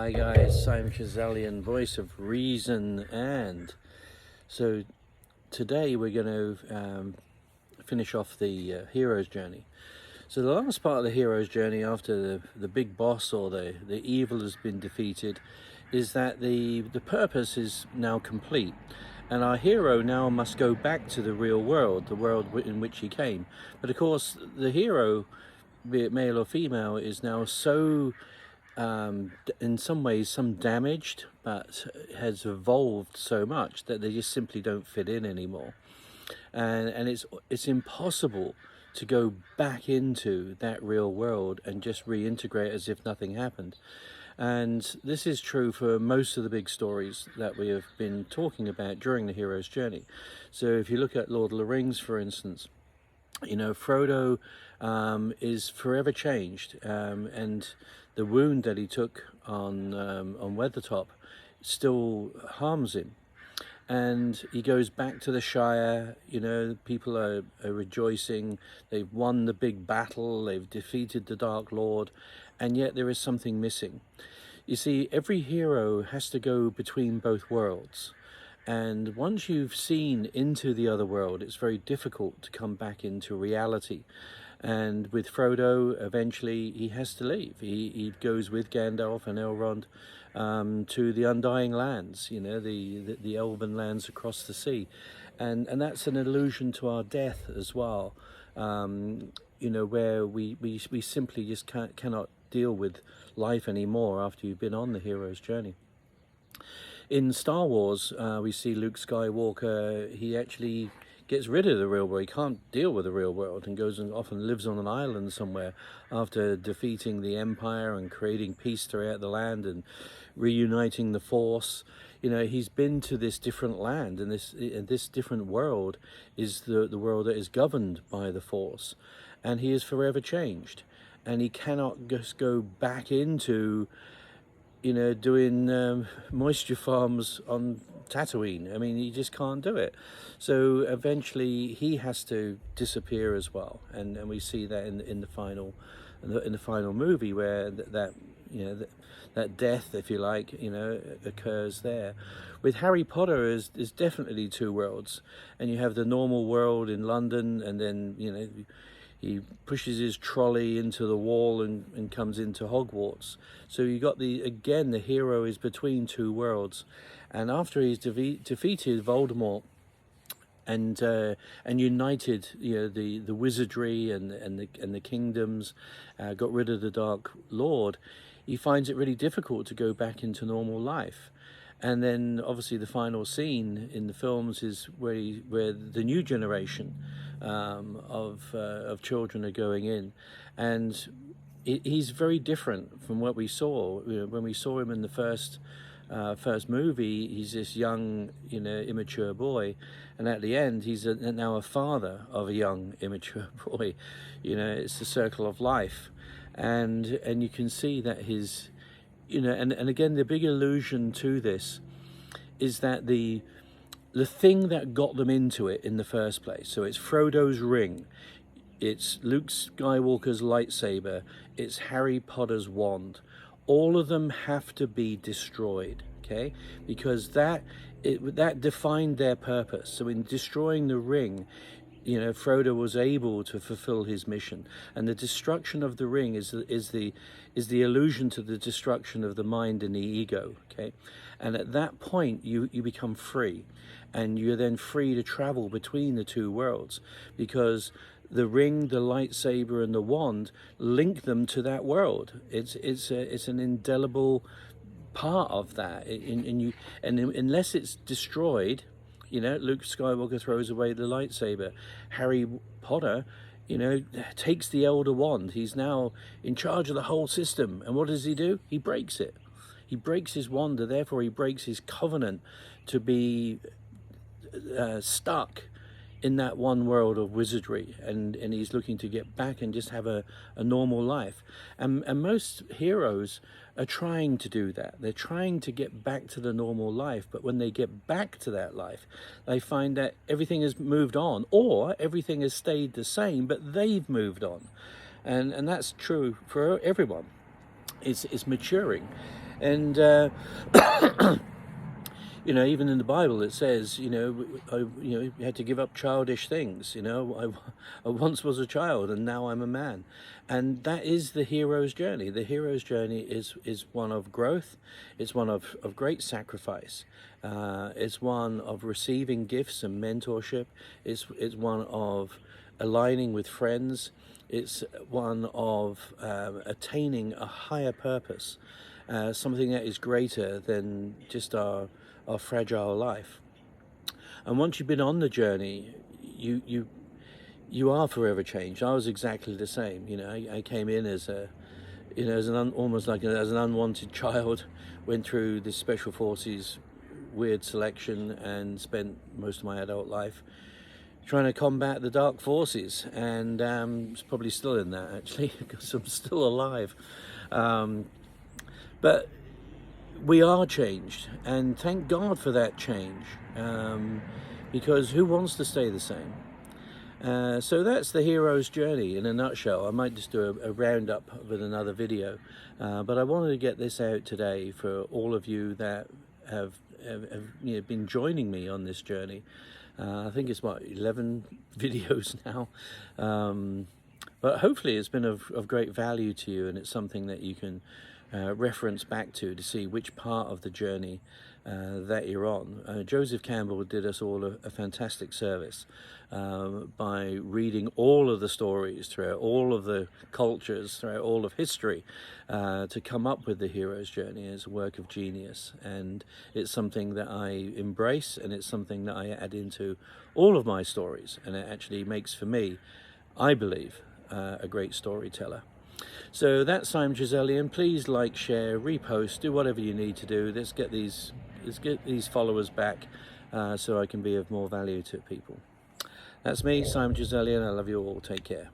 Hi guys, Simon Shazalian, voice of reason, and so today we're going to finish off the hero's journey. So the last part of the hero's journey, after the big boss or the evil has been defeated, is that the purpose is now complete, and our hero now must go back to the real world, the world in which he came. But of course, the hero, be it male or female, is now so in some ways some damaged, but has evolved so much that they just simply don't fit in anymore, and it's impossible to go back into that real world and just reintegrate as if nothing happened. And this is true for most of the big stories that we have been talking about during the hero's journey. So if you look at Lord of the Rings, for instance, you know, Frodo is forever changed, and the wound that he took on Weathertop still harms him. And he goes back to the Shire. You know, people are rejoicing. They've won the big battle. They've defeated the Dark Lord, and yet there is something missing. You see, every hero has to go between both worlds. And once you've seen into the other world, it's very difficult to come back into reality. And with Frodo, eventually he has to leave. He goes with Gandalf and Elrond to the Undying Lands, you know, the elven lands across the sea. And that's an allusion to our death as well, you know, where we simply just cannot deal with life anymore after you've been on the hero's journey. In Star Wars, we see Luke Skywalker. He actually gets rid of the real world. He can't deal with the real world and goes and often lives on an island somewhere after defeating the Empire and creating peace throughout the land and reuniting the Force. You know, he's been to this different land, and this different world is the world that is governed by the Force, and he is forever changed, and he cannot just go back into, you know, doing moisture farms on Tatooine. I mean, he just can't do it. So eventually he has to disappear as well, and we see that in the final movie, where that you know that death, if you like, you know, occurs there. With Harry Potter, is definitely two worlds, and you have the normal world in London, and then, you know, he pushes his trolley into the wall and comes into Hogwarts. So you got the hero is between two worlds. And after he's defeated Voldemort and united, you know, the wizardry and the kingdoms, got rid of the Dark Lord, he finds it really difficult to go back into normal life. And then obviously the final scene in the films is where the new generation of children are going in, and he's very different from what we saw. You know, when we saw him in the first movie, he's this young, you know, immature boy, and at the end he's now a father of a young immature boy. You know, it's the circle of life, and you can see that his, you know, and again, the big allusion to this is that the thing that got them into it in the first place, so it's Frodo's ring, it's Luke Skywalker's lightsaber, it's Harry Potter's wand, all of them have to be destroyed, okay? Because that defined their purpose. So in destroying the ring, you know, Frodo was able to fulfill his mission, and the destruction of the ring is the allusion to the destruction of the mind and the ego, okay? And at that point, you become free, and you're then free to travel between the two worlds, because the ring, the lightsaber, and the wand link them to that world. It's an indelible part of that, and unless it's destroyed, you know, Luke Skywalker throws away the lightsaber. Harry Potter, you know, takes the Elder Wand. He's now in charge of the whole system. And what does he do? He breaks it. He breaks his wand, and therefore he breaks his covenant to be stuck in that one world of wizardry, and he's looking to get back and just have a normal life. And most heroes are trying to do that. They're trying to get back to the normal life, but when they get back to that life, they find that everything has moved on, or everything has stayed the same, but they've moved on. And that's true for everyone. It's maturing. And you know, even in the Bible it says, you had to give up childish things. I once was a child and now I'm a man. And that is the hero's journey. The hero's journey is one of growth. It's one of great sacrifice. It's one of receiving gifts and mentorship. It's one of aligning with friends. It's one of attaining a higher purpose, something that is greater than just our fragile life. And once you've been on the journey, you are forever changed. I was exactly the same. I came in as almost like as an unwanted child, went through this special forces weird selection, and spent most of my adult life trying to combat the dark forces, and it's probably still in that, actually, because I'm still alive. But we are changed, and thank God for that change, because who wants to stay the same? So that's the hero's journey in a nutshell. I might just do a roundup with another video, but I wanted to get this out today for all of you that have been joining me on this journey. I think it's 11 videos now, but hopefully it's been of great value to you, and it's something that you can reference back to see which part of the journey that you're on. Joseph Campbell did us all a fantastic service by reading all of the stories throughout all of the cultures, throughout all of history, to come up with the hero's journey as a work of genius. And it's something that I embrace, and it's something that I add into all of my stories, and it actually makes, for me, I believe, a great storyteller. So that's Simon Giselian. Please like, share, repost, do whatever you need to do. Let's get these followers back, so I can be of more value to people. That's me, Simon Giselian. I love you all. Take care. Bye.